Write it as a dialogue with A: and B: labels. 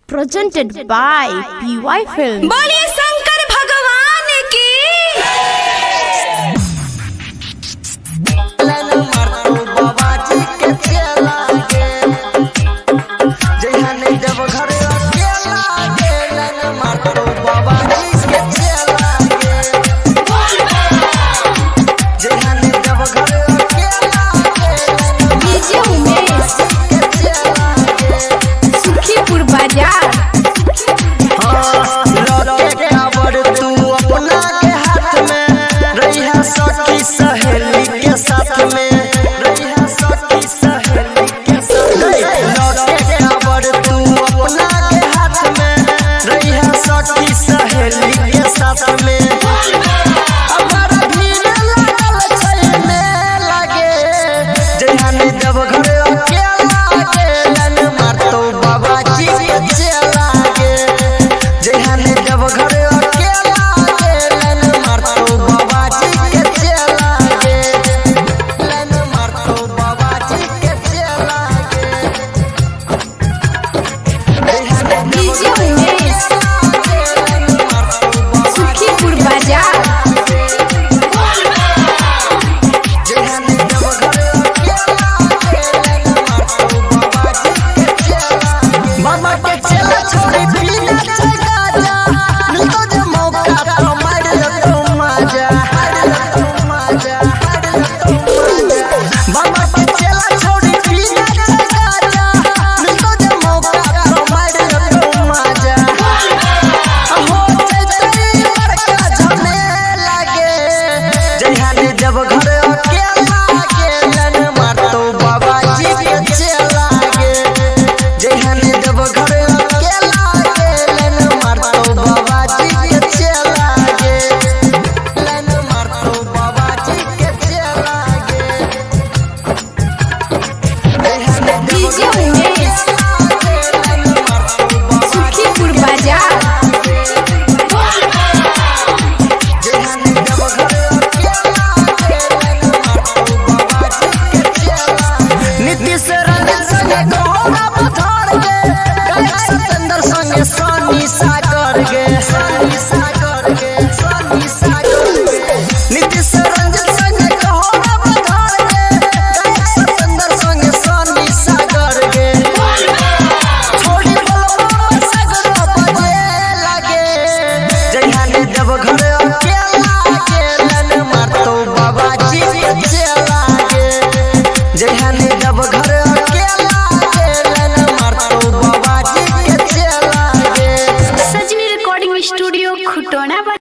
A: presented by PY Film.
B: बोलिए शंकर भगवान की। सुखीपुर बाजार
C: सहेली के साथ में रहिया सखी सहेली के साथ लौटे काबर तू अपना के हाथ में रहिया सखी सहेली के साथ में हमारा भीड़ लागल छै में लागे जहाने जब घर अकेला गेलन मारतो बाबा जी के चला गे जहाने जब घर अकेला गेलन मारतो बाबा जी के चला गे लन मारतो बाबा जी के चला गे
B: सुखीपुर बाजार
C: मामा के चला छोड़ी पीना चगा जा मिलतो जे मौका तो मार लो मजा मामा के चला छोड़ी पीना चगा जा मिलतो जे मौका तो मार लो मजा हो चैतरी बड़का झमे लागे जहाने जब घर अकेला गेलन मारतो बाबा जी के चला गे जहाने जब घर अकेला गेलन मारतो बाबा जी के चला गे लन मारतो बाबा जी के चला गे
B: सुखीपुर बाजार
C: जहाने जब घर अकेला गेलन मारतो बाबा जी के चला गे नीतीश रंजन संगे गहरा पथर गे गायक सतेंद्र संगे सनी सागर गे नीतीश रंजन संगे गहरा पथर गे गायक सतेंद्र संगे सनी सागर गे छोड़ी बोलबा सागर बजे लागे जहाने जब घर अकेला गेलन मारतो बाबा जी के चला गे जहाने जब घर अकेला गेलन मारतो बाबा जी के चला गे
A: सजनी रिकॉर्डिंग स्टूडियो खुटोना।